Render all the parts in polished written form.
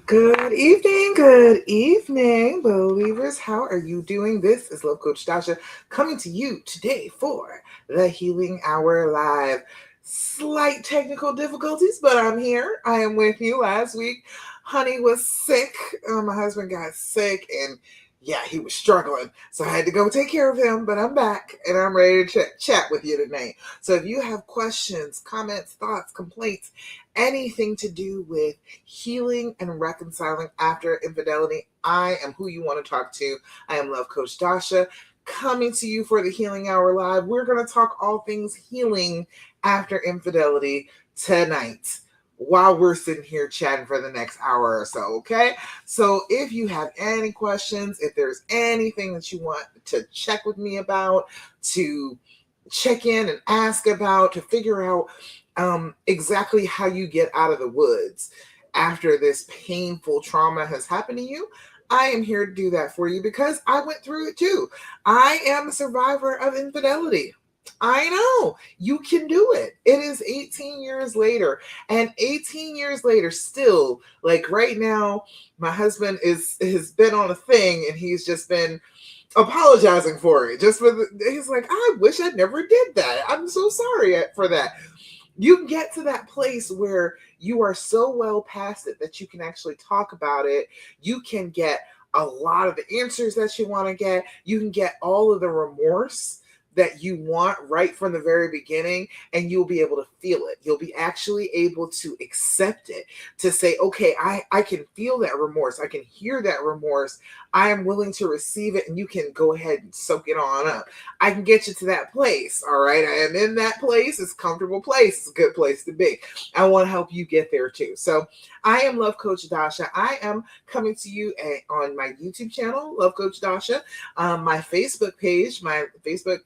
Good evening, believers. How are you doing? This is Love Coach Dasha coming to you today for the Healing Hour Live. Slight technical difficulties, but I'm here. I am with you. Last week, honey was sick. My husband got sick, and yeah, he was struggling. So I had to go take care of him, but I'm back and I'm ready to chat with you tonight. So if you have questions, comments, thoughts, complaints, anything to do with healing and reconciling after infidelity, I am who you want to talk to. I am Love Coach Dasha, coming to you for the Healing Hour Live. We're going to talk all things healing after infidelity tonight while we're sitting here chatting for the next hour or so, okay? So if you have any questions, if there's anything that you want to check with me about, to check in and ask about, to figure out exactly how you get out of the woods after this painful trauma has happened to you, I am here to do that for you because I went through it too. I am a survivor of infidelity. I know you can do it. It is 18 years later, and 18 years later, still, like right now, my husband has been on a thing, and he's just been apologizing for it. He's like, I wish I never did that. I'm so sorry for that. You get to that place where you are so well past it that you can actually talk about it. You can get a lot of the answers that you want to get. You can get all of the remorse that you want right from the very beginning, and you'll be able to feel it. You'll be actually able to accept it, to say, okay, I can feel that remorse. I can hear that remorse. I am willing to receive it, and you can go ahead and soak it on up. I can get you to that place. All right. I am in that place. It's a comfortable place. It's a good place to be. I want to help you get there too. So I am Love Coach Dasha. I am coming to you on my YouTube channel, Love Coach Dasha. My Facebook page, my Facebook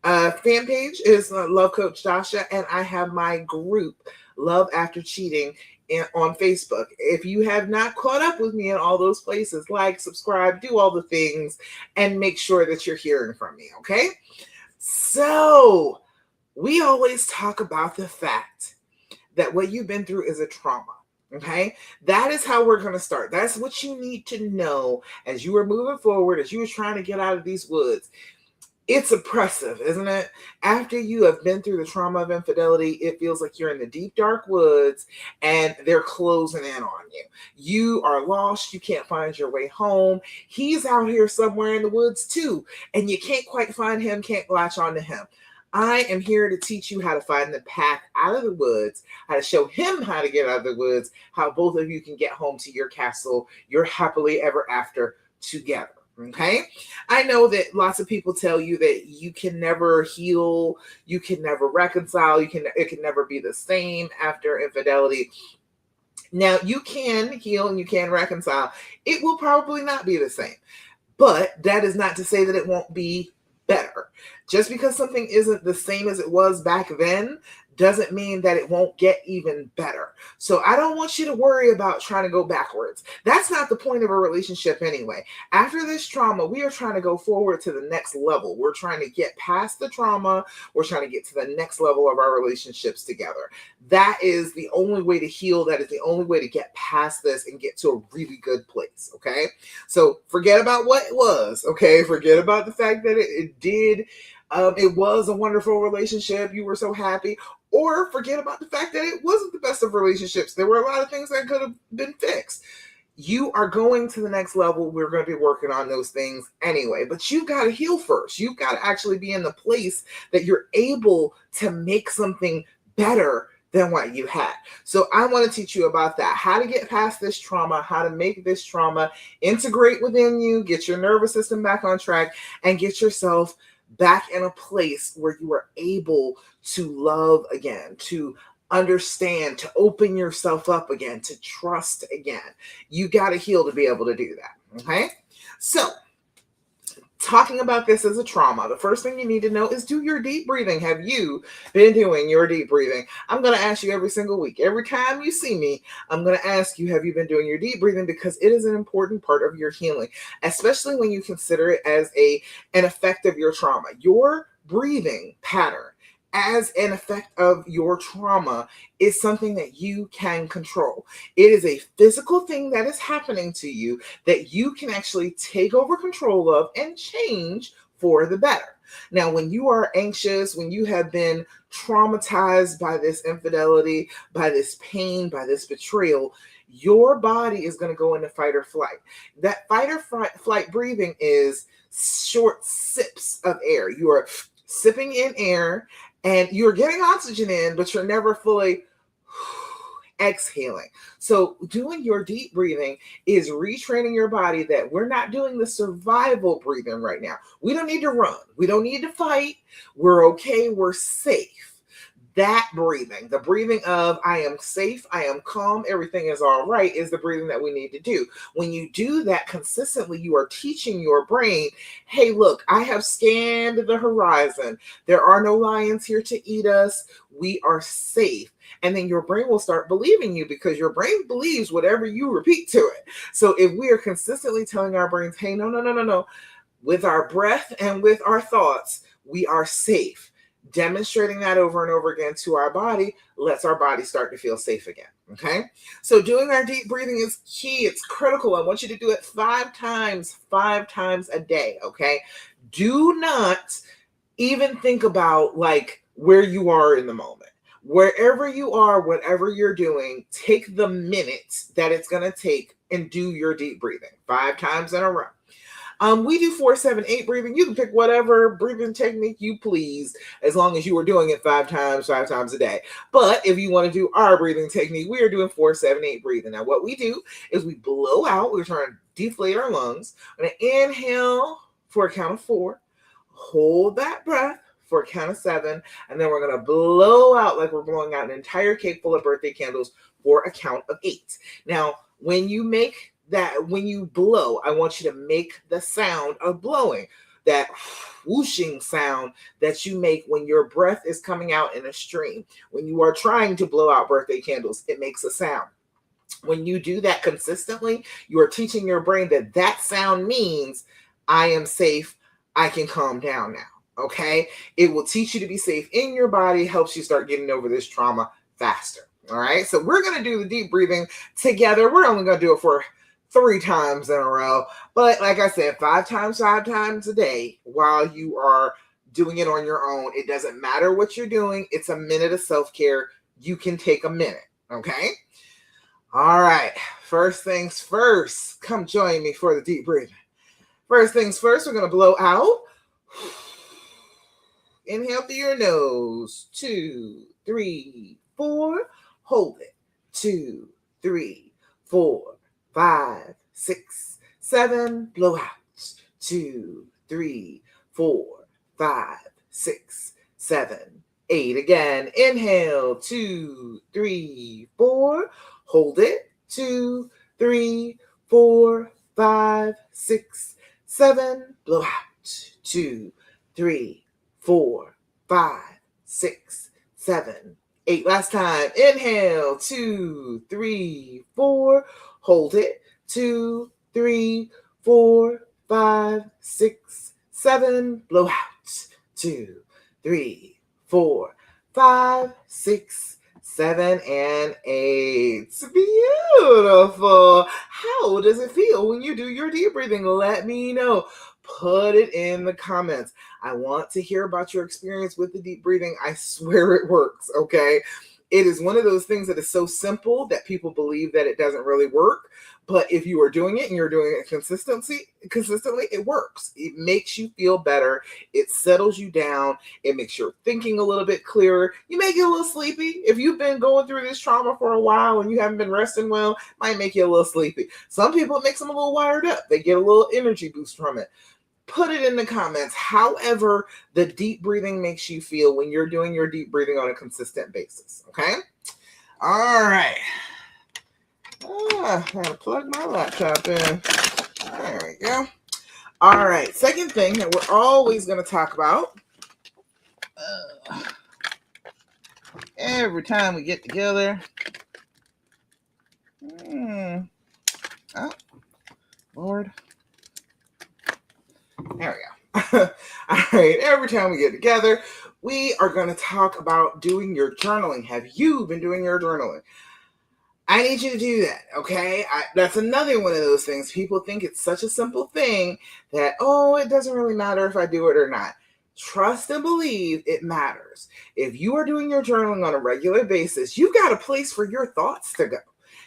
fan page is Love Coach Dasha, and I have my group, Love After Cheating, on Facebook. If you have not caught up with me in all those places, like, subscribe, do all the things, and make sure that you're hearing from me, okay? So, we always talk about the fact that what you've been through is a trauma. Okay, that is how we're going to start. That's what you need to know as you are moving forward, as you are trying to get out of these woods. It's oppressive, isn't it? After you have been through the trauma of infidelity, it feels like you're in the deep, dark woods and they're closing in on you. You are lost. You can't find your way home. He's out here somewhere in the woods too, and you can't quite find him, can't latch onto him. I am here to teach you how to find the path out of the woods, how to show him how to get out of the woods, how both of you can get home to your castle, your happily ever after together. Okay. I know that lots of people tell you that you can never heal, you can never reconcile, it can never be the same after infidelity. Now, you can heal and you can reconcile. It will probably not be the same, but that is not to say that it won't be better. Just because something isn't the same as it was back then doesn't mean that it won't get even better. So I don't want you to worry about trying to go backwards. That's not the point of a relationship anyway. After this trauma, we are trying to go forward to the next level. We're trying to get past the trauma. We're trying to get to the next level of our relationships together. That is the only way to heal. That is the only way to get past this and get to a really good place. Okay. So forget about what it was. Okay. Forget about the fact that it was a wonderful relationship. You were so happy. Or forget about the fact that it wasn't the best of relationships. There were a lot of things that could have been fixed. You are going to the next level. We're going to be working on those things anyway. But you've got to heal first. You've got to actually be in the place that you're able to make something better than what you had. So I want to teach you about that, how to get past this trauma, how to make this trauma integrate within you, get your nervous system back on track, and get yourself back in a place where you are able to love again, to understand, to open yourself up again, to trust again. You got to heal to be able to do that. Okay. So talking about this as a trauma, the first thing you need to know is do your deep breathing. Have you been doing your deep breathing? I'm going to ask you every single week. Every time you see me, I'm going to ask you, have you been doing your deep breathing? Because it is an important part of your healing, especially when you consider it as an effect of your trauma. Your breathing pattern as an effect of your trauma is something that you can control. It is a physical thing that is happening to you that you can actually take over control of and change for the better. Now, when you are anxious, when you have been traumatized by this infidelity, by this pain, by this betrayal, your body is going to go into fight or flight. That fight or flight breathing is short sips of air. You are sipping in air and you're getting oxygen in, but you're never fully exhaling. So doing your deep breathing is retraining your body that we're not doing the survival breathing right now. We don't need to run. We don't need to fight. We're okay. We're safe. That breathing, the breathing of I am safe, I am calm, everything is all right, is the breathing that we need to do. When you do that consistently, you are teaching your brain, hey, look, I have scanned the horizon. There are no lions here to eat us. We are safe. And then your brain will start believing you because your brain believes whatever you repeat to it. So if we are consistently telling our brains, hey, no, with our breath and with our thoughts, we are safe. Demonstrating that over and over again to our body lets our body start to feel safe again. Okay. So doing our deep breathing is key. It's critical. I want you to do it 5 times a day. Okay. Do not even think about like where you are in the moment. Wherever you are, whatever you're doing, take the minutes that it's going to take and do your deep breathing 5 times in a row. We do 4-7-8 breathing. You can pick whatever breathing technique you please, as long as you are doing it 5 times a day. But if you want to do our breathing technique, we are doing 4-7-8 breathing. Now, what we do is we blow out. We're trying to deflate our lungs. I'm going to inhale for a count of 4. Hold that breath for a count of 7. And then we're going to blow out like we're blowing out an entire cake full of birthday candles for a count of 8. Now, when you blow, I want you to make the sound of blowing, that whooshing sound that you make when your breath is coming out in a stream. When you are trying to blow out birthday candles, it makes a sound. When you do that consistently, you are teaching your brain that sound means I am safe. I can calm down now. Okay. It will teach you to be safe in your body, helps you start getting over this trauma faster. All right. So we're going to do the deep breathing together. We're only going to do it for 3 times in a row. But like I said, 5 times a day while you are doing it on your own. It doesn't matter what you're doing. It's a minute of self-care. You can take a minute. Okay. All right. First things first. Come join me for the deep breathing. First things first, we're going to blow out. Inhale through your nose. 2, 3, 4. Hold it. 2, 3, 4, 5, 6, 7. Blow out. 2, 3, 4, 5, 6, 7, 8. Again. Inhale. 2, 3, 4. Hold it. 2, 3, 4, 5, 6, 7. Blow out. 2, 3, 4, 5, 6, 7, 8. Last time. Inhale. 2, 3, 4. Hold it. 2, 3, 4, 5, 6, 7. Blow out. 2, 3, 4, 5, 6, 7, and 8. It's beautiful. How does it feel when you do your deep breathing? Let me know. Put it in the comments. I want to hear about your experience with the deep breathing. I swear it works, okay? It is one of those things that is so simple that people believe that it doesn't really work. But if you are doing it and you're doing it consistently, it works. It makes you feel better. It settles you down. It makes your thinking a little bit clearer. You may get a little sleepy. If you've been going through this trauma for a while and you haven't been resting well, it might make you a little sleepy. Some people, it makes them a little wired up. They get a little energy boost from it. Put it in the comments. However, the deep breathing makes you feel when you're doing your deep breathing on a consistent basis. Okay? All right. I gotta plug my laptop in. There we go. All right. Second thing that we're always going to talk about every time we get together. Oh, Lord. There we go. All right. Every time we get together, we are going to talk about doing your journaling. Have you been doing your journaling? I need you to do that, okay? That's another one of those things. People think it's such a simple thing that, oh, it doesn't really matter if I do it or not. Trust and believe it matters. If you are doing your journaling on a regular basis, you've got a place for your thoughts to go.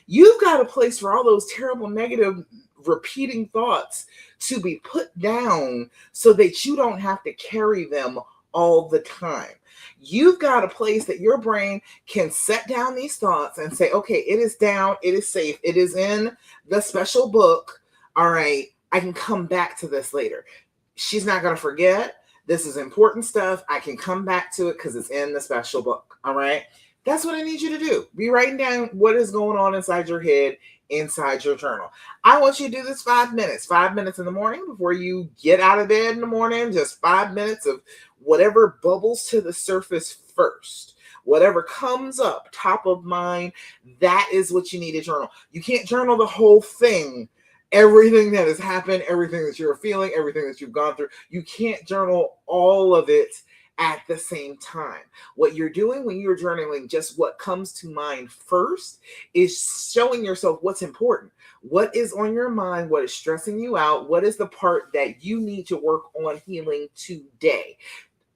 You've got a place for all those terrible, negative, repeating thoughts to be put down so that you don't have to carry them all the time. You've got a place that your brain can set down these thoughts and say, okay, it is down, it is safe, it is in the special book. All right, I can come back to this later. She's not going to forget. This is important stuff. I can come back to it because it's in the special book. All right. That's what I need you to do. Be writing down what is going on inside your head, inside your journal. I want you to do this 5 minutes, 5 minutes in the morning before you get out of bed in the morning, just 5 minutes of whatever bubbles to the surface first. Whatever comes up top of mind, that is what you need to journal. You can't journal the whole thing, everything that has happened, everything that you're feeling, everything that you've gone through. You can't journal all of it at the same time. What you're doing when you're journaling, just what comes to mind first, is showing yourself what's important. What is on your mind? What is stressing you out? What is the part that you need to work on healing today?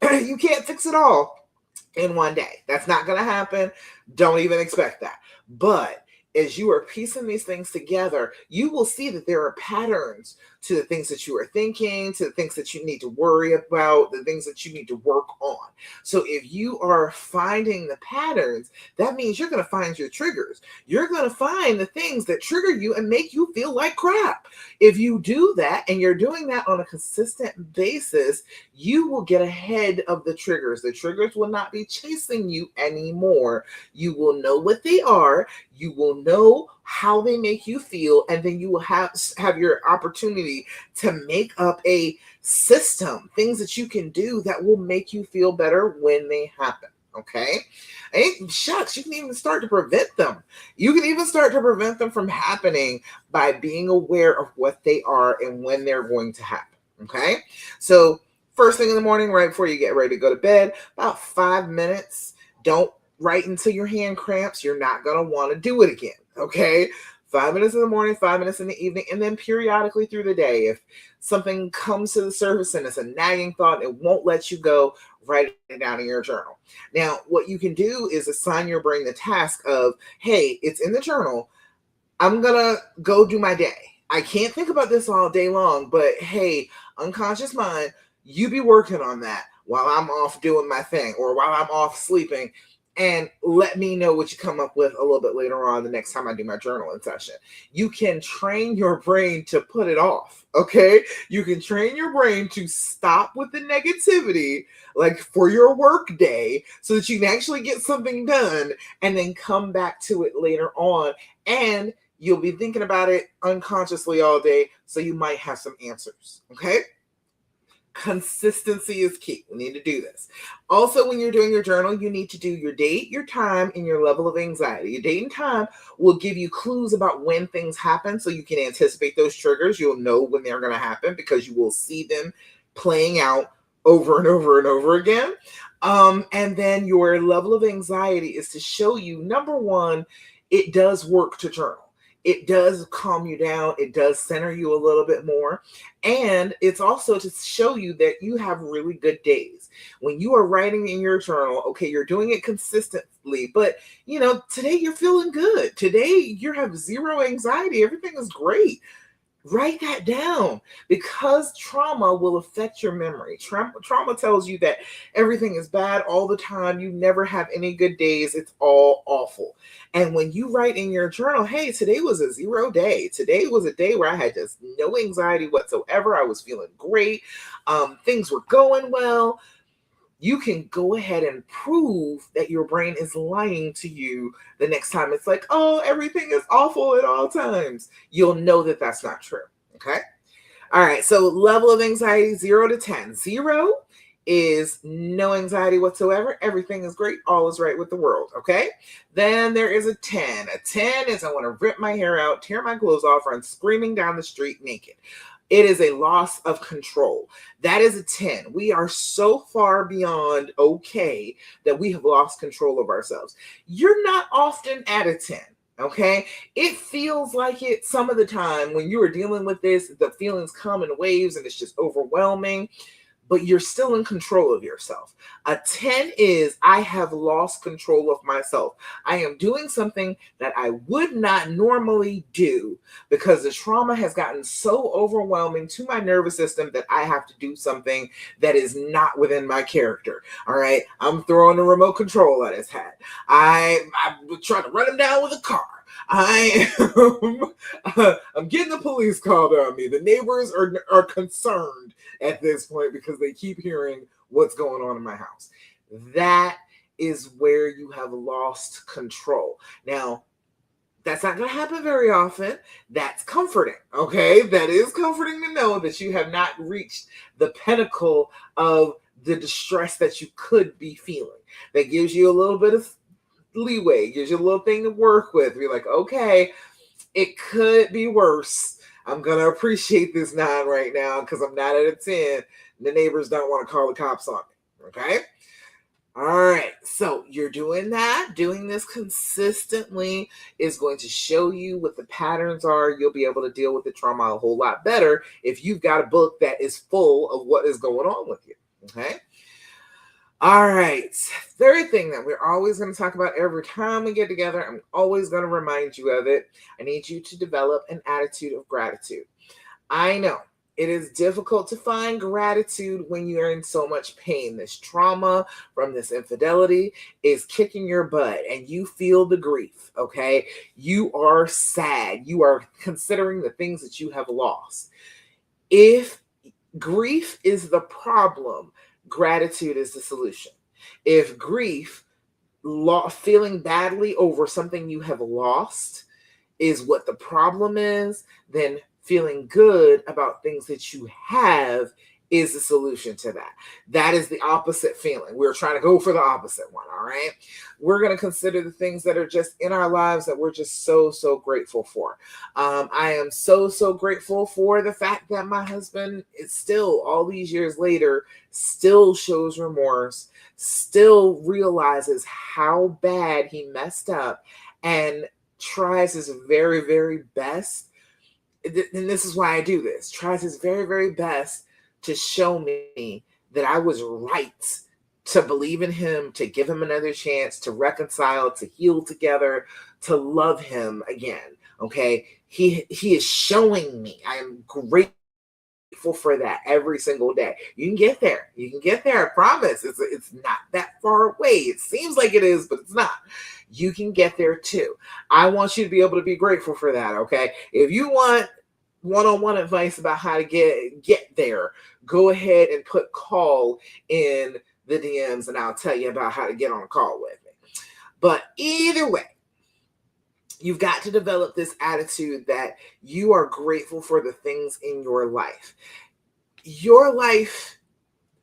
You can't fix it all in one day. That's not going to happen. Don't even expect that. But as you are piecing these things together, you will see that there are patterns to the things that you are thinking, to the things that you need to worry about, the things that you need to work on. So if you are finding the patterns, that means you're going to find your triggers. You're going to find the things that trigger you and make you feel like crap. If you do that and you're doing that on a consistent basis, you will get ahead of the triggers. The triggers will not be chasing you anymore. You will know what they are. You will know how they make you feel, and then you will have your opportunity to make up a system, things that you can do that will make you feel better when they happen. Okay. And shucks, you can even start to prevent them. You can even start to prevent them from happening by being aware of what they are and when they're going to happen. Okay. So first thing in the morning, right before you get ready to go to bed, about 5 minutes. Don't write until your hand cramps. You're not going to want to do it again. Okay. 5 minutes in the morning, 5 minutes in the evening, and then periodically through the day. If something comes to the surface and it's a nagging thought, it won't let you go, write it down in your journal. Now, what you can do is assign your brain the task of, hey, it's in the journal. I'm going to go do my day. I can't think about this all day long, but hey, unconscious mind, you be working on that while I'm off doing my thing or while I'm off sleeping. And let me know what you come up with a little bit later on the next time I do my journaling session. You can train your brain to put it off, okay? You can train your brain to stop with the negativity, like for your work day, so that you can actually get something done and then come back to it later on. And you'll be thinking about it unconsciously all day, so you might have some answers, okay? Consistency is key. We need to do this. Also, when you're doing your journal, you need to do your date, your time, and your level of anxiety. Your date and time will give you clues about when things happen so you can anticipate those triggers. You'll know when they're going to happen because you will see them playing out over and over and over again. And then your level of anxiety is to show you, number one, it does work to journal. It does calm you down. It does center you a little bit more. And it's also to show you that you have really good days. When you are writing in your journal, okay, you're doing it consistently, but today you're feeling good. Today you have zero anxiety. Everything is great. Write that down because trauma will affect your memory. Trauma tells you that everything is bad all the time. You never have any good days. It's all awful. And when you write in your journal, hey, today was a zero day. Today was a day where I had just no anxiety whatsoever. I was feeling great. Things were going well. You can go ahead and prove that your brain is lying to you the next time it's like, oh, everything is awful at all times. You'll know that that's not true. Okay. All right. So level of anxiety, 0 to 10. 0 is no anxiety whatsoever. Everything is great. All is right with the world. Okay. Then there is a 10. A 10 is I want to rip my hair out, tear my clothes off, run screaming down the street naked. It is a loss of control. That is a 10. We are so far beyond okay that we have lost control of ourselves. You're not often at a 10. Okay, it feels like it some of the time when you are dealing with this, the feelings come in waves and it's just overwhelming, but you're still in control of yourself. A 10 is I have lost control of myself. I am doing something that I would not normally do because the trauma has gotten so overwhelming to my nervous system that I have to do something that is not within my character. All right. I'm throwing the remote control at his head. I'm trying to run him down with a car. I'm getting the police called on me. The neighbors are concerned at this point because they keep hearing what's going on in my house. That is where you have lost control. Now, that's not going to happen very often. That's comforting, okay? That is comforting to know that you have not reached the pinnacle of the distress that you could be feeling. That gives you a little bit of leeway, gives you a little thing to work with. You're like, okay, it could be worse. I'm going to appreciate this 9 right now because I'm not at a 10. The neighbors don't want to call the cops on me, okay? All right, so you're doing that. Doing this consistently is going to show you what the patterns are. You'll be able to deal with the trauma a whole lot better if you've got a book that is full of what is going on with you, okay? All right, third thing that we're always going to talk about every time we get together, I'm always going to remind you of it. I need you to develop an attitude of gratitude. I know it is difficult to find gratitude when you are in so much pain. This trauma from this infidelity is kicking your butt and you feel the grief, okay? You are sad. You are considering the things that you have lost. If grief is the problem, gratitude is the solution. If grief, feeling badly over something you have lost is what the problem is, then feeling good about things that you have is the solution to that. That is the opposite feeling. We're trying to go for the opposite one, all right? We're going to consider the things that are just in our lives that we're just so grateful for. I am so grateful for the fact that my husband is still, all these years later, still shows remorse, still realizes how bad he messed up and tries his very best. And this is why I do this, tries his very best to show me that I was right to believe in him, to give him another chance, to reconcile, to heal together, to love him again. Okay. He is showing me. I am grateful for that every single day. You can get there. You can get there. I promise. It's not that far away. It seems like it is, but it's not. You can get there too. I want you to be able to be grateful for that. Okay. If you want one-on-one advice about how to get there, go ahead and put call in the DMs and I'll tell you about how to get on a call with me. But either way, you've got to develop this attitude that you are grateful for the things in your life. Your life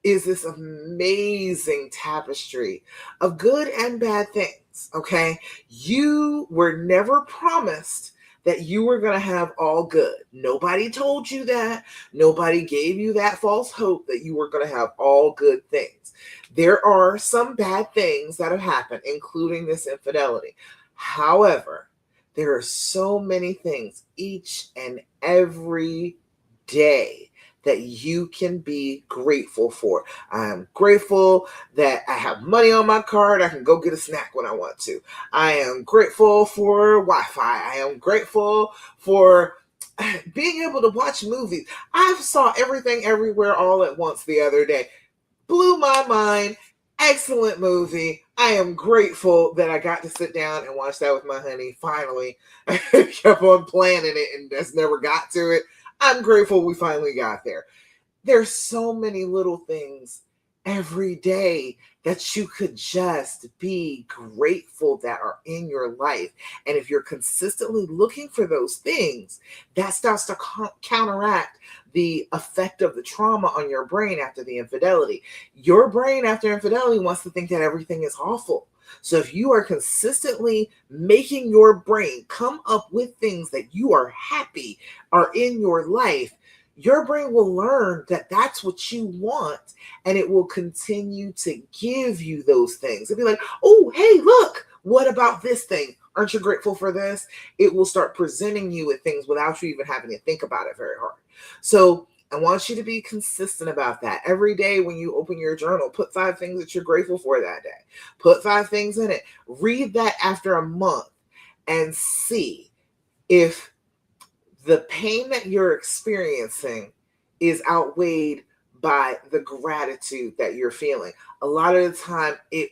is this amazing tapestry of good and bad things, okay? You were never promised that you were going to have all good. Nobody told you that. Nobody gave you that false hope that you were going to have all good things. There are some bad things that have happened, including this infidelity. However, there are so many things each and every day that you can be grateful for. I'm grateful that I have money on my card. I can go get a snack when I want to. I am grateful for Wi-Fi. I am grateful for being able to watch movies. I saw Everything Everywhere All at Once the other day. Blew my mind. Excellent movie. I am grateful that I got to sit down and watch that with my honey. Finally, I kept on planning it and just never got to it. I'm grateful we finally got there. There's so many little things every day that you could just be grateful that are in your life. And if you're consistently looking for those things, that starts to counteract the effect of the trauma on your brain after the infidelity. Your brain after infidelity wants to think that everything is awful. So if you are consistently making your brain come up with things that you are happy are in your life, your brain will learn that that's what you want, and it will continue to give you those things. It'll be like, oh, hey, look, what about this thing? Aren't you grateful for this? It will start presenting you with things without you even having to think about it very hard. So I want you to be consistent about that. Every day when you open your journal, put 5 things that you're grateful for that day. Put 5 things in it. Read that after a month and see if the pain that you're experiencing is outweighed by the gratitude that you're feeling. A lot of the time, it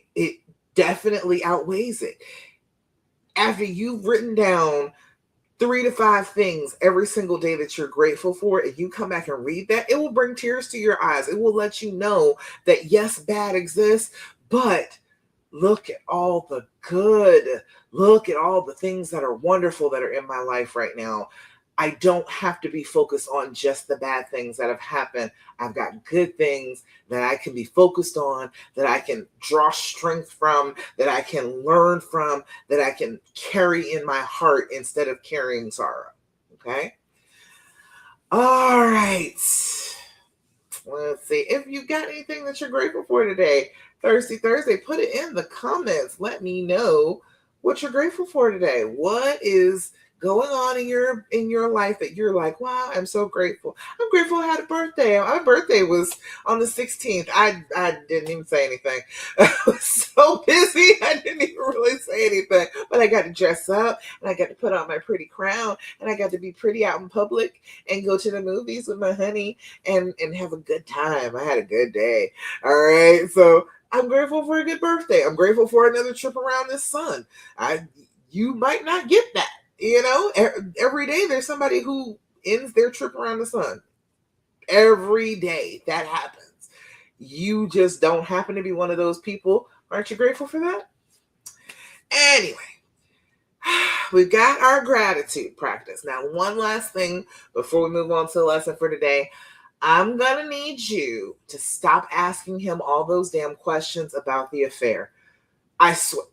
definitely outweighs it. After you've written down 3 to 5 things every single day that you're grateful for, and you come back and read that, it will bring tears to your eyes. It will let you know that yes, bad exists, but look at all the good. Look at all the things that are wonderful that are in my life right now. I don't have to be focused on just the bad things that have happened. I've got good things that I can be focused on, that I can draw strength from, that I can learn from, that I can carry in my heart instead of carrying sorrow. Okay? All right. Let's see. If you got anything that you're grateful for today, Thursday, put it in the comments. Let me know what you're grateful for today. What is going on in your life that you're like, wow, I'm so grateful. I'm grateful I had a birthday. My birthday was on the 16th. I didn't even say anything. I was so busy. I didn't even really say anything. But I got to dress up, and I got to put on my pretty crown, and I got to be pretty out in public and go to the movies with my honey and have a good time. I had a good day. All right. So I'm grateful for a good birthday. I'm grateful for another trip around the sun. You might not get that. Every day there's somebody who ends their trip around the sun. Every day that happens. You just don't happen to be one of those people. Aren't you grateful for that? Anyway, we've got our gratitude practice. Now, one last thing before we move on to the lesson for today. I'm going to need you to stop asking him all those damn questions about the affair. I swear.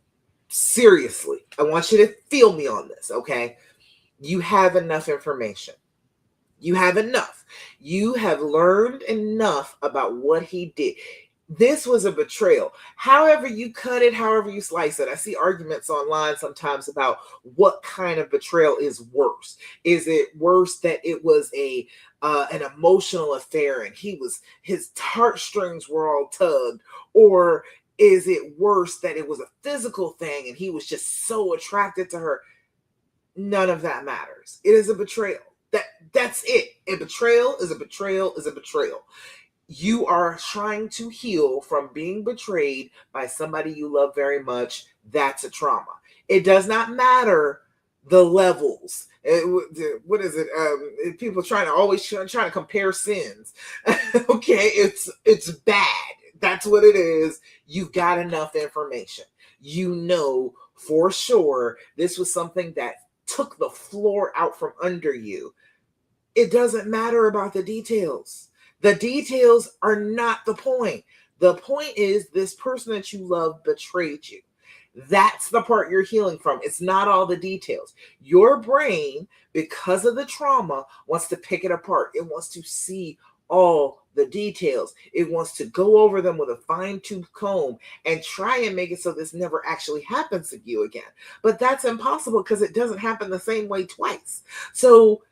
Seriously, I want you to feel me on this, okay? You have enough information. You have enough. You have learned enough about what he did. This was a betrayal. However you cut it, however you slice it. I see arguments online sometimes about what kind of betrayal is worse. Is it worse that it was an emotional affair and his heartstrings were all tugged, or is it worse that it was a physical thing and he was just so attracted to her? None of that matters. It is a betrayal. That's it. A betrayal is a betrayal is a betrayal. You are trying to heal from being betrayed by somebody you love very much. That's a trauma. It does not matter the levels. What is it? People trying to compare sins. Okay, it's bad. That's what it is. You've got enough information. You know for sure this was something that took the floor out from under you. It doesn't matter about the details. The details are not the point. The point is this person that you love betrayed you. That's the part you're healing from. It's not all the details. Your brain, because of the trauma, wants to pick it apart. It wants to see all the details. It wants to go over them with a fine-tooth comb and try and make it so this never actually happens to you again. But that's impossible because it doesn't happen the same way twice. So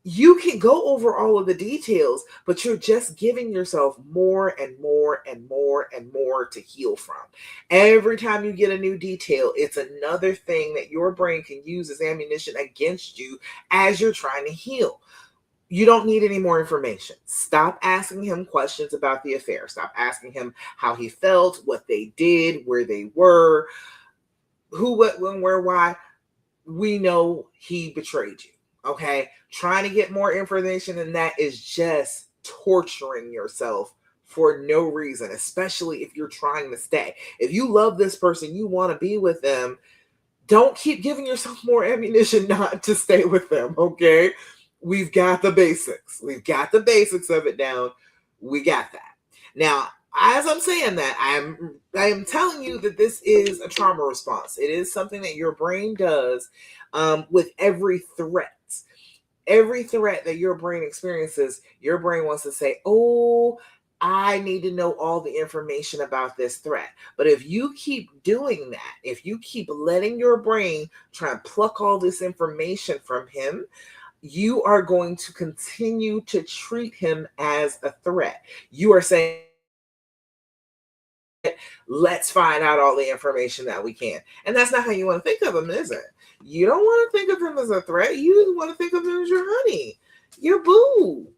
you can go over all of the details, but you're just giving yourself more and more and more and more to heal from. Every time you get a new detail, it's another thing that your brain can use as ammunition against you as you're trying to heal. You don't need any more information. Stop asking him questions about the affair. Stop asking him how he felt, what they did, where they were, who, what, when, where, why. We know he betrayed you. Okay, trying to get more information than that is just torturing yourself for no reason, especially if you're trying to stay. If you love this person, you want to be with them, don't keep giving yourself more ammunition not to stay with them, okay? We've got the basics. We've got the basics of it down. We got that. Now, as I'm saying that, I am telling you that this is a trauma response. It is something that your brain does with every threat. Every threat that your brain experiences, your brain wants to say, oh, I need to know all the information about this threat. But if you keep doing that, if you keep letting your brain try and pluck all this information from him, you are going to continue to treat him as a threat. You are saying, let's find out all the information that we can. And that's not how you want to think of him, is it? You don't want to think of him as a threat. You want to think of him as your honey, your boo.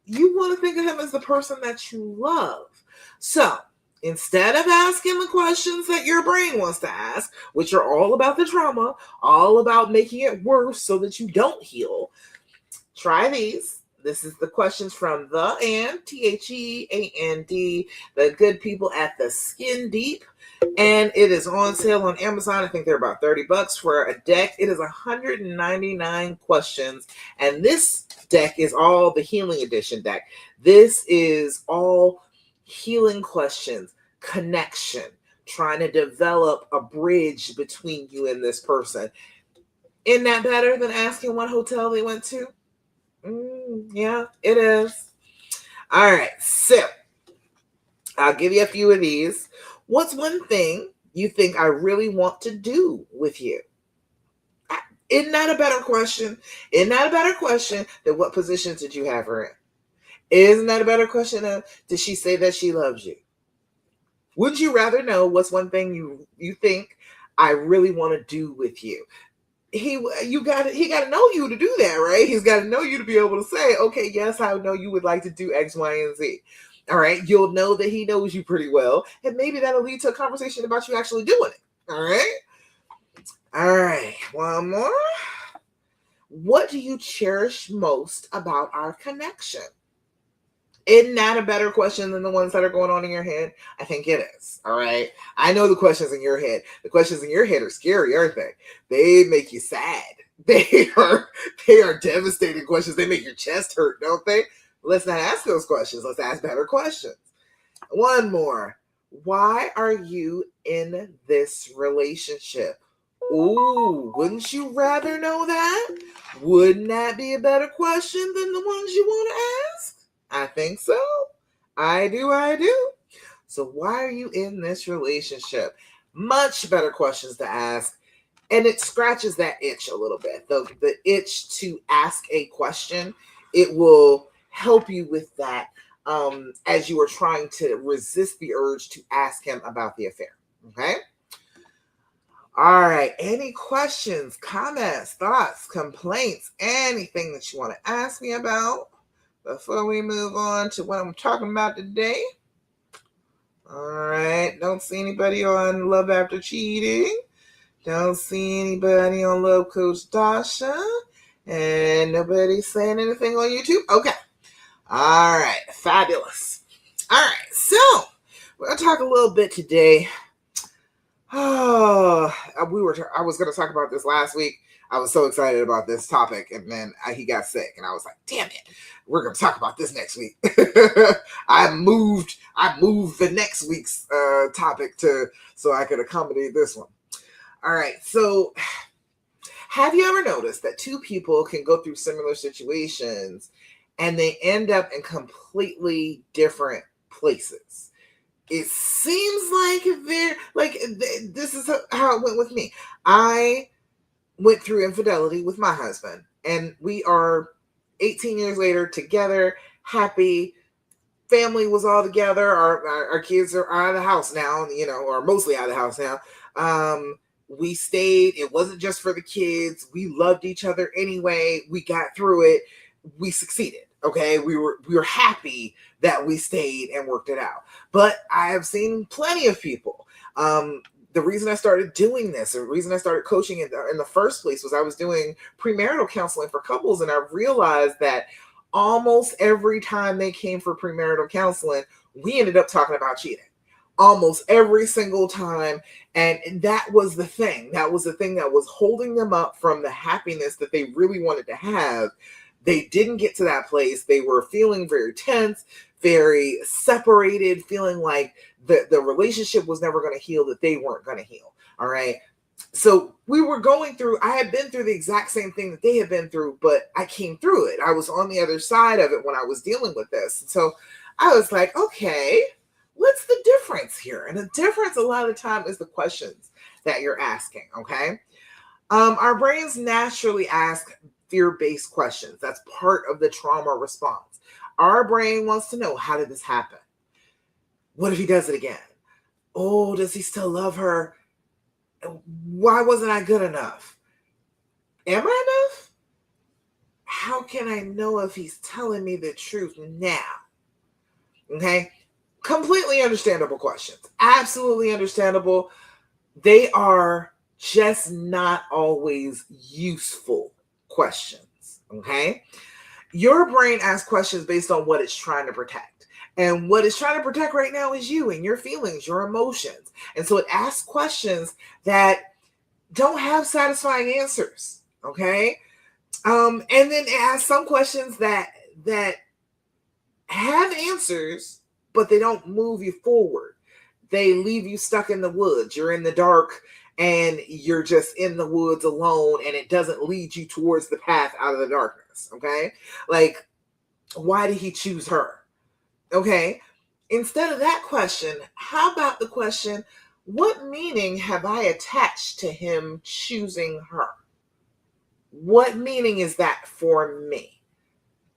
You want to think of him as the person that you love. So instead of asking the questions that your brain wants to ask, which are all about the trauma, all about making it worse so that you don't heal, try these. This is the questions from The And, THEAND, the good people at the Skin Deep. And it is on sale on Amazon. I think they're about $30 for a deck. It is 199 questions. And this deck is all the healing edition deck. This is all healing questions, connection, trying to develop a bridge between you and this person. Isn't that better than asking what hotel they went to? Yeah, it is. All right, so I'll give you a few of these. What's one thing you think I really want to do with you? Isn't that a better question? Isn't that a better question than what position did you have her in? Isn't that a better question than did she say that she loves you? Would you rather know what's one thing you think I really want to do with you? He got to know you to do that, right? He's got to know you to be able to say, okay, yes, I know you would like to do X, Y, and Z. All right, you'll know that he knows you pretty well, and maybe that'll lead to a conversation about you actually doing it. All right, one more. What do you cherish most about our connection? Isn't that a better question than the ones that are going on in your head? I think it is. All right. I know the questions in your head. The questions in your head are scary, aren't they? They make you sad. They are devastating questions. They make your chest hurt, don't they? Let's not ask those questions. Let's ask better questions. One more. Why are you in this relationship? Ooh, wouldn't you rather know that? Wouldn't that be a better question than the ones you want to ask? I think so. I do. So why are you in this relationship? Much better questions to ask. And it scratches that itch a little bit. The itch to ask a question, it will help you with that as you are trying to resist the urge to ask him about the affair. Okay? All right. Any questions, comments, thoughts, complaints, anything that you want to ask me about before we move on to what I'm talking about today? All right. Don't see anybody on Love After Cheating. Don't see anybody on Love Coach Dasha. And nobody saying anything on YouTube? Okay. All right. Fabulous. All right. So we're going to talk a little bit today. I was going to talk about this last week. I was so excited about this topic, and then he got sick, and I was like, damn it, we're going to talk about this next week. I moved the next week's topic so I could accommodate this one. All right, so have you ever noticed that two people can go through similar situations and they end up in completely different places? It seems this is how it went with me. I went through infidelity with my husband, and we are 18 years later together, happy. Family was all together. Our kids are out of the house now, or mostly out of the house now. We stayed. It wasn't just for the kids. We loved each other anyway. We got through it. We succeeded. Okay, we were happy that we stayed and worked it out. But I have seen plenty of people. The reason I started doing this, the reason I started coaching in the first place was I was doing premarital counseling for couples, and I realized that almost every time they came for premarital counseling, we ended up talking about cheating. Almost every single time. And that was the thing. That was the thing that was holding them up from the happiness that they really wanted to have. They didn't get to that place. They were feeling very tense, very separated, feeling like the relationship was never going to heal, that they weren't going to heal. All right. So we were going through, I had been through the exact same thing that they had been through, but I came through it. I was on the other side of it when I was dealing with this. So I was like, okay, what's the difference here? And the difference a lot of the time is the questions that you're asking, okay? Our brains naturally ask fear-based questions. That's part of the trauma response. Our brain wants to know, how did this happen? What if he does it again? Oh, does he still love her? Why wasn't I good enough? Am I enough? How can I know if he's telling me the truth now? Okay. Completely understandable questions. Absolutely understandable. They are just not always useful questions. Okay. Your brain asks questions based on what it's trying to protect. And what it's trying to protect right now is you and your feelings, your emotions. And so it asks questions that don't have satisfying answers. Okay. And then it asks some questions that have answers, but they don't move you forward. They leave you stuck in the woods. You're in the dark and you're just in the woods alone, and it doesn't lead you towards the path out of the darkness. Okay. Like, why did he choose her? Okay. Instead of that question, how about the question, what meaning have I attached to him choosing her? What meaning is that for me?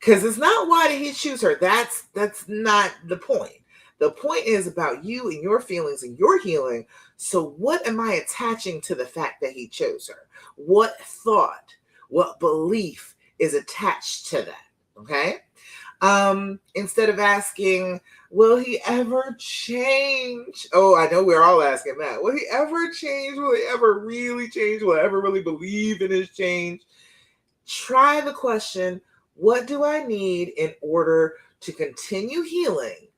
Because it's not why did he choose her. That's not the point. The point is about you and your feelings and your healing. So what am I attaching to the fact that he chose her? What thought, what belief is attached to that? Okay. Instead of asking, will he ever change? Oh, I know we're all asking that. Will he ever change? Will he ever really change? Will I ever really believe in his change? Try the question, what do I need in order to continue healing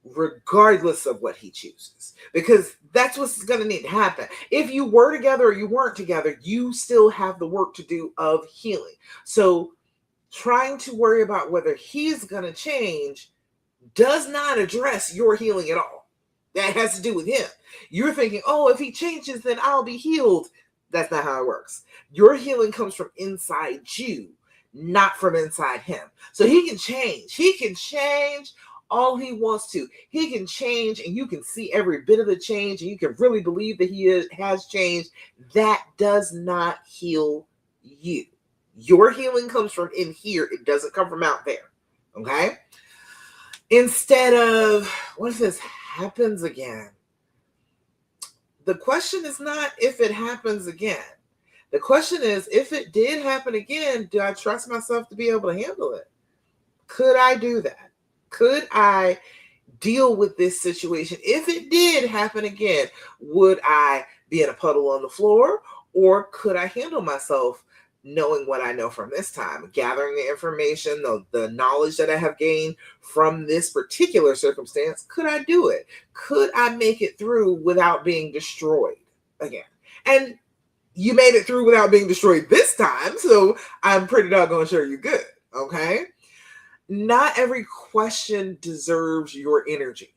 regardless of what he chooses? Because that's what's going to need to happen. If you were together or you weren't together, you still have the work to do of healing. So trying to worry about whether he's going to change does not address your healing at all. That has to do with him. You're thinking, oh, if he changes, then I'll be healed. That's not how it works. Your healing comes from inside you, not from inside him. So he can change. He can change all he wants to. He can change, and you can see every bit of the change, and you can really believe that has changed. That does not heal you. Your healing comes from in here. It doesn't come from out there. Okay? Instead of, what if this happens again? The question is not if it happens again. The question is, if it did happen again, do I trust myself to be able to handle it? Could I do that? Could I deal with this situation? If it did happen again, would I be in a puddle on the floor, or could I handle myself knowing what I know from this time, gathering the information, the knowledge that I have gained from this particular circumstance? Could I do it? Could I make it through without being destroyed again? And you made it through without being destroyed this time, so I'm pretty doggone sure you're good. Okay. Not every question deserves your energy,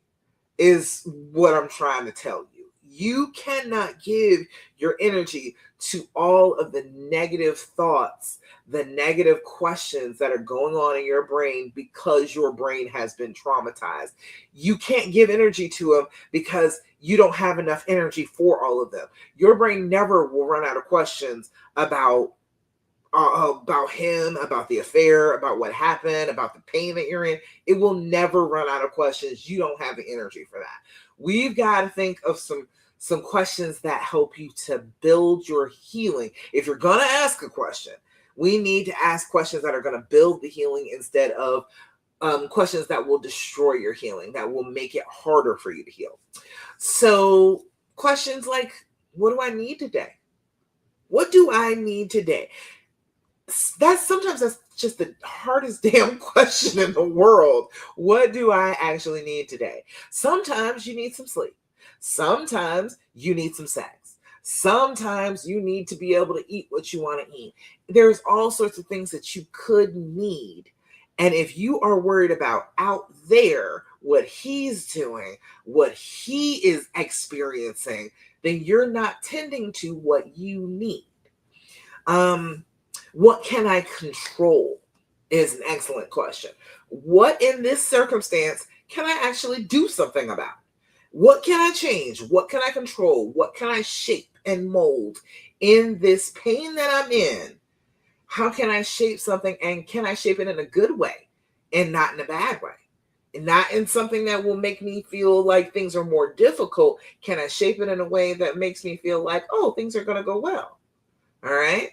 is what I'm trying to tell you. You cannot give your energy to all of the negative thoughts, the negative questions that are going on in your brain because your brain has been traumatized. You can't give energy to them because you don't have enough energy for all of them. Your brain never will run out of questions about him, about the affair, about what happened, about the pain that you're in. It will never run out of questions. You don't have the energy for that. We've got to think of some questions that help you to build your healing. If you're going to ask a question, we need to ask questions that are going to build the healing instead of questions that will destroy your healing, that will make it harder for you to heal. So questions like, what do I need today? What do I need today? That's just the hardest damn question in the world. What do I actually need today? Sometimes you need some sleep. Sometimes you need some sex. Sometimes you need to be able to eat what you want to eat. There's all sorts of things that you could need. And if you are worried about out there, what he's doing, what he is experiencing, then you're not tending to what you need. Um, what can I control is an excellent question. What in this circumstance can I actually do something about? What can I change? What can I control? What can I shape and mold in this pain that I'm in? How can I shape something, and can I shape it in a good way and not in a bad way? And not in something that will make me feel like things are more difficult. Can I shape it in a way that makes me feel like, oh, things are going to go well? All right.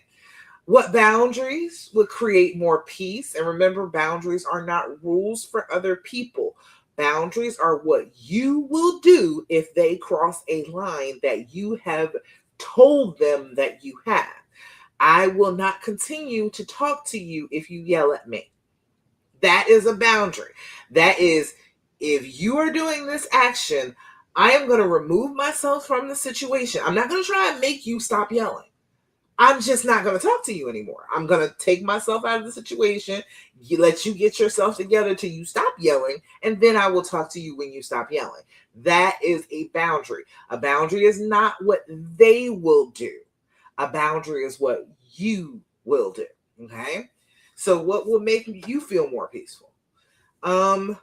What boundaries would create more peace? And remember, boundaries are not rules for other people. Boundaries are what you will do if they cross a line that you have told them that you have. I will not continue to talk to you if you yell at me. That is a boundary. That is, if you are doing this action, I am going to remove myself from the situation. I'm not going to try and make you stop yelling. I'm just not going to talk to you anymore. I'm going to take myself out of the situation, let you get yourself together till you stop yelling, and then I will talk to you when you stop yelling. That is a boundary. A boundary is not what they will do. A boundary is what you will do. Okay? So what will make you feel more peaceful? Oh,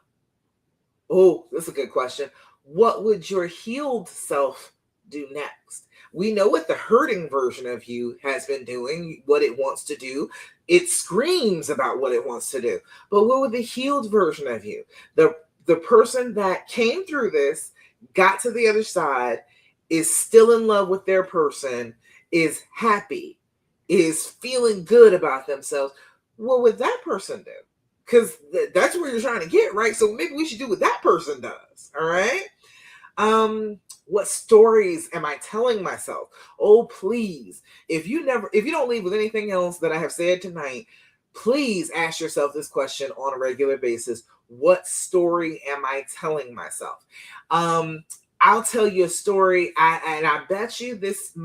that's a good question. What would your healed self do next? We know what the hurting version of you has been doing, what it wants to do. It screams about what it wants to do. But what would the healed version of you, the person that came through this, got to the other side, is still in love with their person, is happy, is feeling good about themselves, what would that person do? Because that's where you're trying to get, right? So maybe we should do what that person does. All right. What stories am I telling myself? Oh, please. If you don't leave with anything else that I have said tonight, please ask yourself this question on a regular basis. What story am I telling myself? I'll tell you a story, and I bet you this,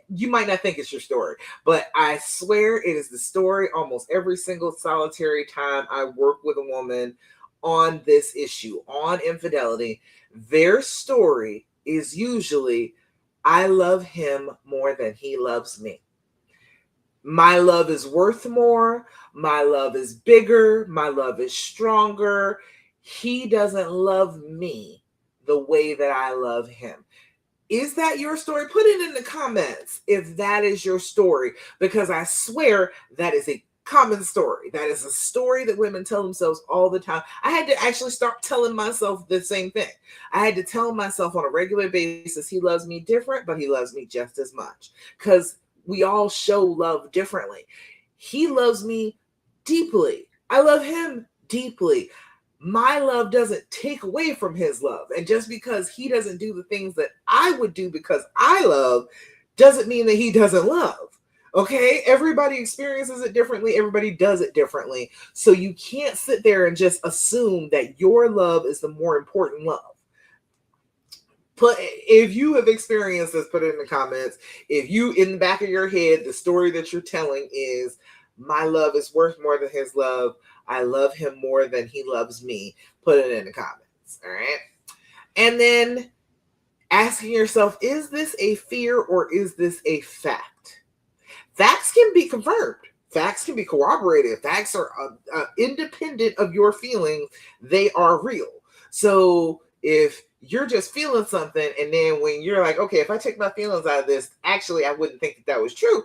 you might not think it's your story, but I swear it is the story almost every single solitary time I work with a woman on this issue, on infidelity. Their story is usually, I love him more than he loves me. My love is worth more. My love is bigger. My love is stronger. He doesn't love me the way that I love him. Is that your story? Put it in the comments if that is your story, because I swear that is a common story. That is a story that women tell themselves all the time. I had to actually start telling myself the same thing. I had to tell myself on a regular basis, he loves me different, but he loves me just as much, because we all show love differently. He loves me deeply. I love him deeply. My love doesn't take away from his love. And just because he doesn't do the things that I would do because I love, doesn't mean that he doesn't love. Okay? Everybody experiences it differently. Everybody does it differently. So you can't sit there and just assume that your love is the more important love. If you have experienced this, put it in the comments. If you, in the back of your head, the story that you're telling is, my love is worth more than his love, I love him more than he loves me, put it in the comments. All right. And then asking yourself, is this a fear or is this a fact? Facts can be confirmed. Facts can be corroborated. Facts are independent of your feelings. They are real. So if you're just feeling something, and then when you're like, okay, if I take my feelings out of this, actually, I wouldn't think that was true.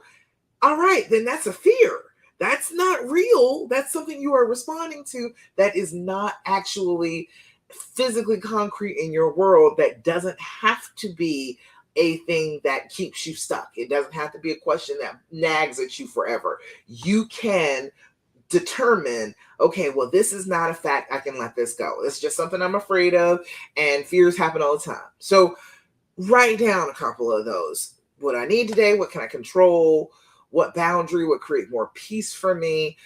All right, then that's a fear. That's not real. That's something you are responding to that is not actually physically concrete in your world, that doesn't have to be a thing that keeps you stuck. It doesn't have to be a question that nags at you forever. You can determine, okay, well, this is not a fact. I can let this go. It's just something I'm afraid of, and fears happen all the time. So write down a couple of those. What I need today, what can I control? What boundary would create more peace for me?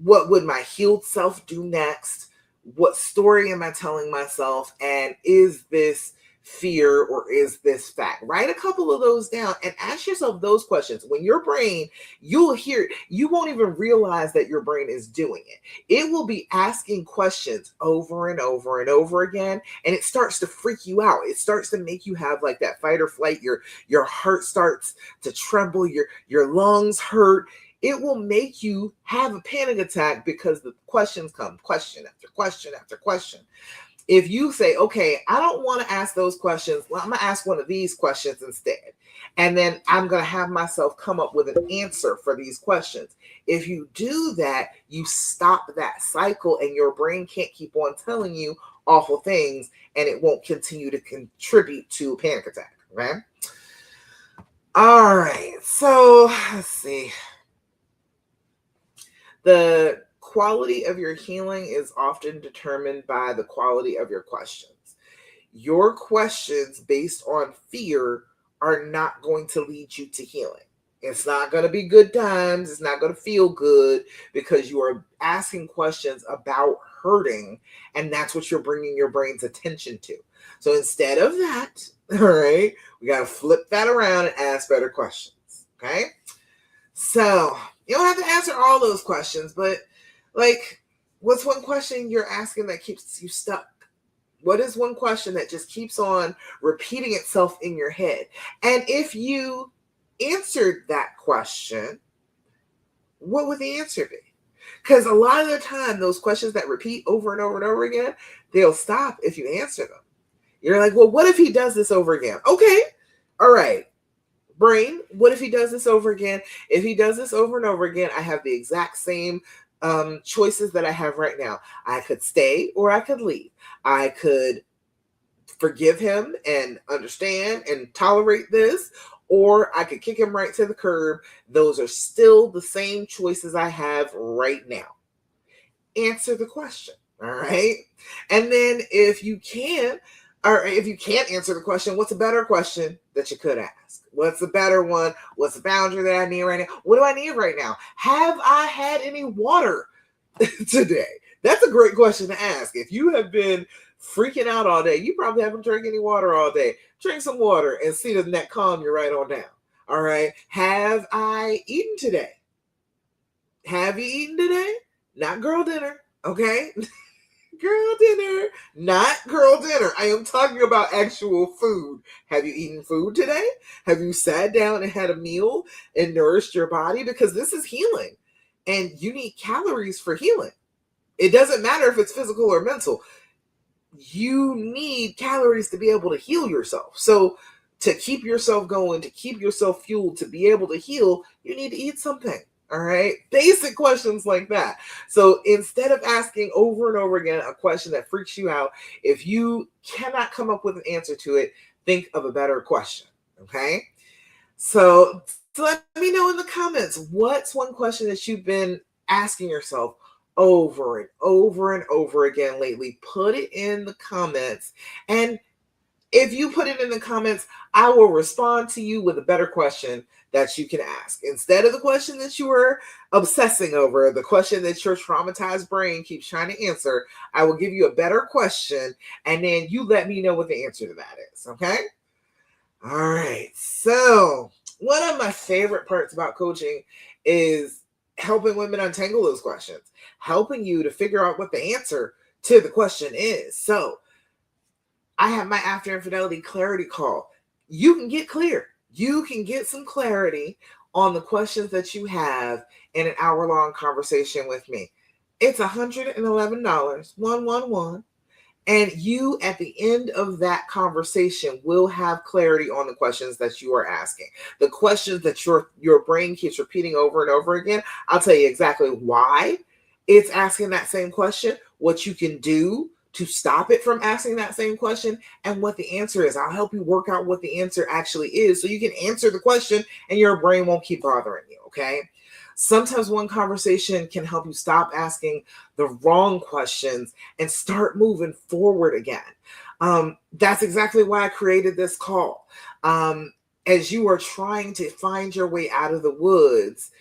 What would my healed self do next? What story am I telling myself? And is this fear, or is this fact? Write a couple of those down and ask yourself those questions. When your brain, you'll hear, you won't even realize that your brain is doing it. It will be asking questions over and over and over again, and it starts to freak you out. It starts to make you have like that fight or flight. Your heart starts to tremble, your lungs hurt. It will make you have a panic attack because the questions come, question after question after question. If you say, okay, I don't want to ask those questions, well, I'm going to ask one of these questions instead. And then I'm going to have myself come up with an answer for these questions. If you do that, you stop that cycle, and your brain can't keep on telling you awful things, and it won't continue to contribute to a panic attack. Right? All right. So let's see. The quality of your healing is often determined by the quality of your questions. Your questions based on fear are not going to lead you to healing. It's not going to be good times. It's not going to feel good because you are asking questions about hurting, and that's what you're bringing your brain's attention to. So instead of that, all right, we got to flip that around and ask better questions. Okay. So you don't have to answer all those questions, but like, what's one question you're asking that keeps you stuck? What is one question that just keeps on repeating itself in your head? And if you answered that question, what would the answer be? Because a lot of the time, those questions that repeat over and over and over again, they'll stop if you answer them. You're like, well, what if he does this over again? Okay, all right. Brain, what if he does this over again? If he does this over and over again, I have the exact same choices that I have right now. I could stay or I could leave. I could forgive him and understand and tolerate this, or I could kick him right to the curb. Those are still the same choices I have right now. Answer the question. All right. And then if you can't answer the question, what's a better question that you could ask? What's the better one? What's the boundary that I need right now? What do I need right now? Have I had any water today? That's a great question to ask. If you have been freaking out all day, you probably haven't drank any water all day. Drink some water and see doesn't that calm you right on down. All right. Have I eaten today? Have you eaten today? Not girl dinner. Okay. Girl dinner, not girl dinner. I am talking about actual food. Have you eaten food today? Have you sat down and had a meal and nourished your body? Because this is healing, and you need calories for healing. It doesn't matter if it's physical or mental. You need calories to be able to heal yourself. So to keep yourself going, to keep yourself fueled, to be able to heal, you need to eat something. All right. Basic questions like that. So instead of asking over and over again a question that freaks you out, if you cannot come up with an answer to it, think of a better question. Okay. So let me know in the comments, what's one question that you've been asking yourself over and over and over again lately? Put it in the comments. And if you put it in the comments, I will respond to you with a better question that you can ask. Instead of the question that you were obsessing over, the question that your traumatized brain keeps trying to answer, I will give you a better question, and then you let me know what the answer to that is, okay? All right. So one of my favorite parts about coaching is helping women untangle those questions, helping you to figure out what the answer to the question is. So I have my After Infidelity Clarity Call. You can get clear. You can get some clarity on the questions that you have in an hour-long conversation with me. It's $111, 111. And you, at the end of that conversation, will have clarity on the questions that you are asking. The questions that your brain keeps repeating over and over again, I'll tell you exactly why it's asking that same question, what you can do to stop it from asking that same question, and what the answer is. I'll help you work out what the answer actually is so you can answer the question and your brain won't keep bothering you, okay? Sometimes one conversation can help you stop asking the wrong questions and start moving forward again. That's exactly why I created this call. As you are trying to find your way out of the woods,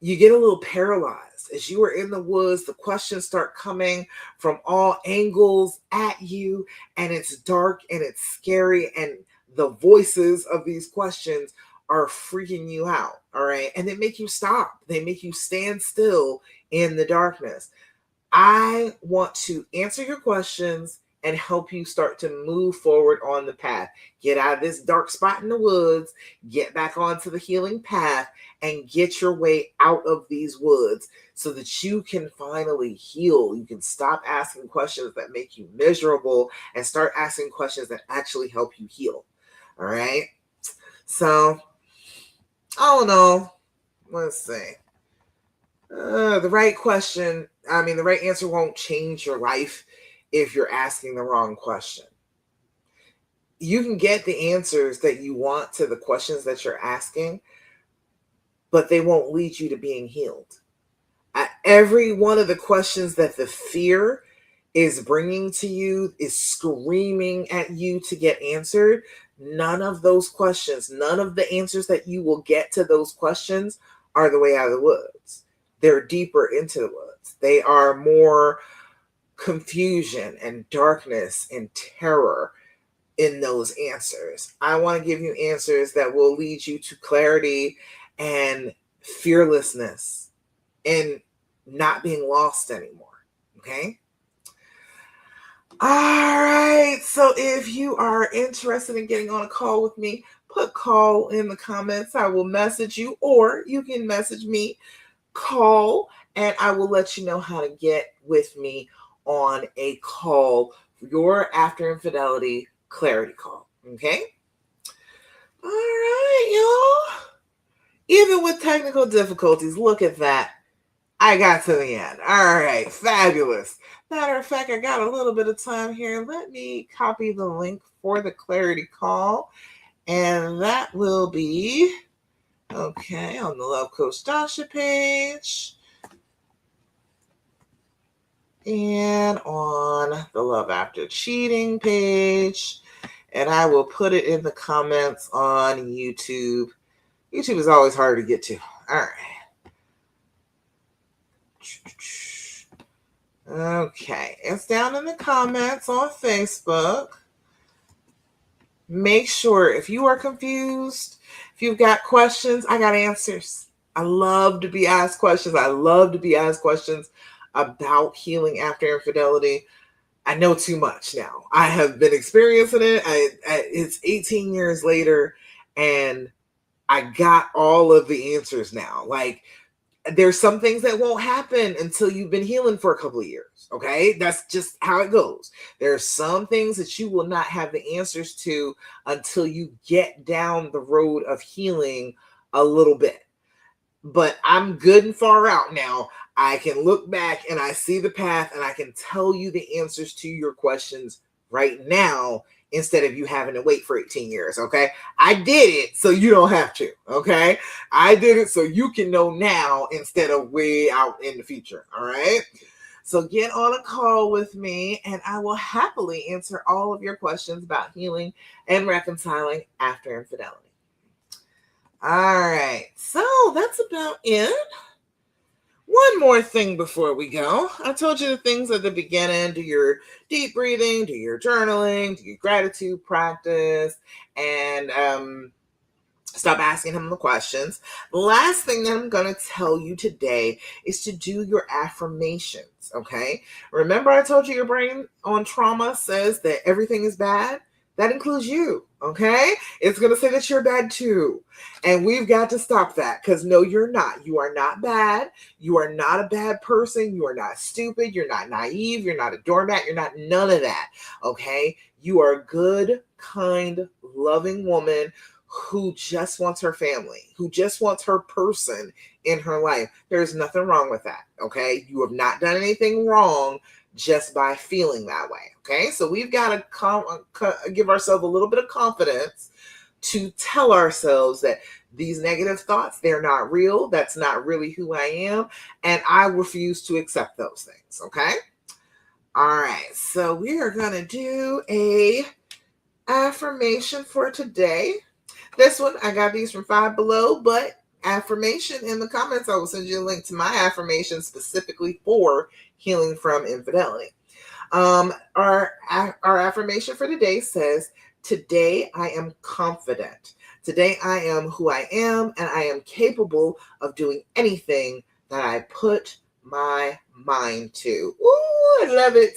you get a little paralyzed as you are in the woods, the questions start coming from all angles at you, and it's dark and it's scary, and the voices of these questions are freaking you out. All right. And they make you stop, they make you stand still in the darkness. I want to answer your questions and help you start to move forward on the path. Get out of this dark spot in the woods, get back onto the healing path, and get your way out of these woods so that you can finally heal. You can stop asking questions that make you miserable and start asking questions that actually help you heal. All right. So, all in all, let's see. The right answer won't change your life if you're asking the wrong question. You can get the answers that you want to the questions that you're asking, but they won't lead you to being healed. Every one of the questions that the fear is bringing to you, is screaming at you to get answered, none of those questions, none of the answers that you will get to those questions are the way out of the woods. They're deeper into the woods. They are more confusion and darkness and terror in those answers. I want to give you answers that will lead you to clarity and fearlessness and not being lost anymore. Okay? All right. So if you are interested in getting on a call with me, put call in the comments. I will message you, or you can message me, call, and I will let you know how to get with me on a call, your after infidelity clarity call. Okay? All right, y'all. Even with technical difficulties, look at that. I got to the end. All right, fabulous. Matter of fact, I got a little bit of time here. Let me copy the link for the clarity call, and that will be okay on the Love Coach Dasha page and on the Love After Cheating page, and I will put it in the comments on YouTube. YouTube is always hard to get to. All right. Okay, it's down in the comments on Facebook. Make sure if you are confused, if you've got questions, I got answers. I love to be asked questions. I love to be asked questions about healing after infidelity. I know too much now. I have been experiencing it. It's 18 years later, and I got all of the answers now. Like, there's some things that won't happen until you've been healing for a couple of years. Okay. That's just how it goes. There are some things that you will not have the answers to until you get down the road of healing a little bit. But I'm good and far out now. I can look back and I see the path, and I can tell you the answers to your questions right now instead of you having to wait for 18 years. Okay. I did it so you don't have to. Okay. I did it so you can know now instead of way out in the future. All right. So get on a call with me, and I will happily answer all of your questions about healing and reconciling after infidelity. All right. So that's about it. One more thing before we go. I told you the things at the beginning. Do your deep breathing, do your journaling, do your gratitude practice, and stop asking him the questions. The last thing that I'm going to tell you today is to do your affirmations, okay? Remember I told you your brain on trauma says that everything is bad? That includes you, okay? It's going to say that you're bad too. And we've got to stop that, because no, you're not. You are not bad. You are not a bad person. You are not stupid. You're not naive. You're not a doormat. You're not none of that, okay? You are a good, kind, loving woman who just wants her family, who just wants her person in her life. There's nothing wrong with that, okay? You have not done anything wrong just by feeling that way, okay? So we've got to give ourselves a little bit of confidence to tell ourselves that these negative thoughts, they're not real. That's not really who I am, and I refuse to accept those things, okay? All right, so we are going to do a affirmation for today. This one, I got these from Five Below, but affirmation in the comments. I will send you a link to my affirmation specifically for healing from infidelity. Our affirmation for today says, today I am confident. Today I am who I am, and I am capable of doing anything that I put my mind to. Ooh, I love it.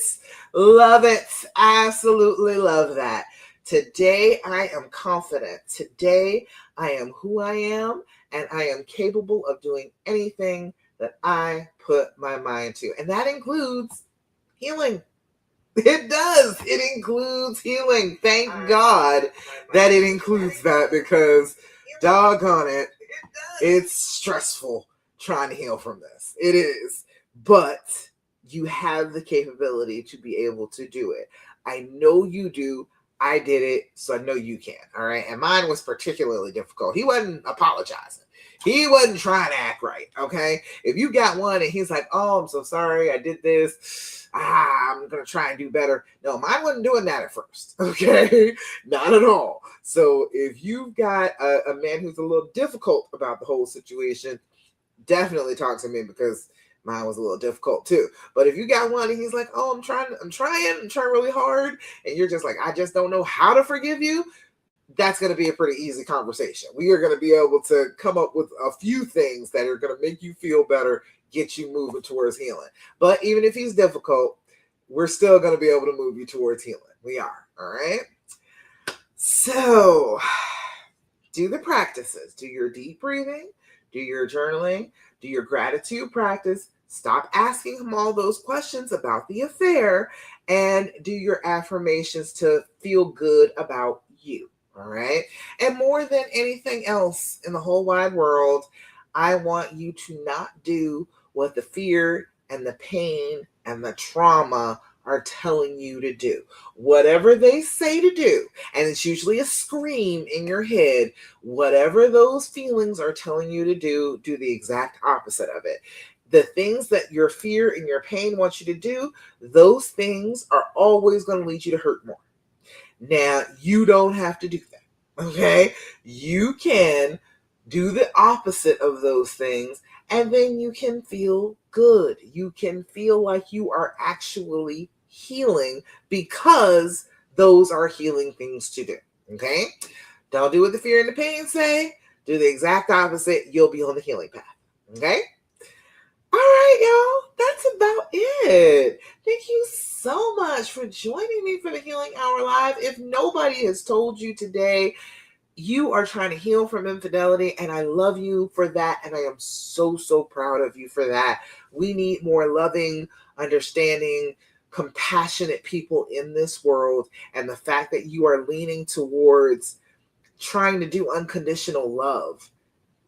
Love it. Absolutely love that. Today I am confident. Today I am who I am, and I am capable of doing anything that I put my mind to. And that includes healing. It does. It includes healing. Thank God that it includes that, because doggone it, it's stressful trying to heal from this. It is. But you have the capability to be able to do it. I know you do. I did it, so I know you can. All right. And mine was particularly difficult. He wasn't apologizing. He wasn't trying to act right. Okay. If you got one and he's like, oh, I'm so sorry, I did this. I'm going to try and do better. No, mine wasn't doing that at first. Okay. Not at all. So if you've got a man who's a little difficult about the whole situation, definitely talk to me, because mine was a little difficult too. But if you got one and he's like, oh, I'm trying really hard, and you're just like, I just don't know how to forgive you, that's going to be a pretty easy conversation. We are going to be able to come up with a few things that are going to make you feel better, get you moving towards healing. But even if he's difficult, we're still going to be able to move you towards healing. We are. All right. So do the practices. Do your deep breathing, do your journaling, do your gratitude practice. Stop asking him all those questions about the affair, and do your affirmations to feel good about you. All right. And more than anything else in the whole wide world, I want you to not do what the fear and the pain and the trauma are telling you to do. Whatever they say to do, and it's usually a scream in your head, whatever those feelings are telling you to do the exact opposite of it. The things that your fear and your pain want you to do, those things are always going to lead you to hurt more. Now, you don't have to do that, okay? You can do the opposite of those things, and then you can feel good. You can feel like you are actually healing, because those are healing things to do, okay? Don't do what the fear and the pain say. Do the exact opposite. You'll be on the healing path, okay? All right, y'all. That's about it. Thank you so much for joining me for the Healing Hour Live. If nobody has told you today, you are trying to heal from infidelity, and I love you for that, and I am so, so proud of you for that. We need more loving, understanding, compassionate people in this world, and the fact that you are leaning towards trying to do unconditional love,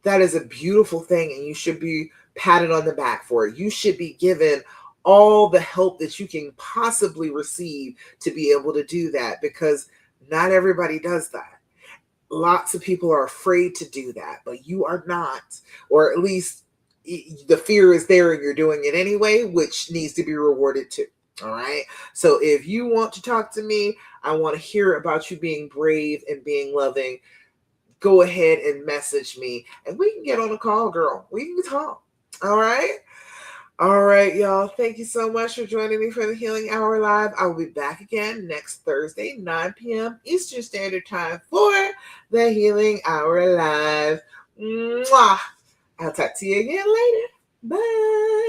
that is a beautiful thing, and you should be patted on the back for it. You should be given all the help that you can possibly receive to be able to do that, because not everybody does that. Lots of people are afraid to do that, but you are not, or at least the fear is there and you're doing it anyway, which needs to be rewarded too. All right. So if you want to talk to me, I want to hear about you being brave and being loving. Go ahead and message me, and we can get on a call, girl. We can talk. All right. All right, y'all. Thank you so much for joining me for the Healing Hour Live. I will be back again next Thursday, 9 p.m. Eastern Standard Time for the Healing Hour Live. Mwah. I'll talk to you again later. Bye.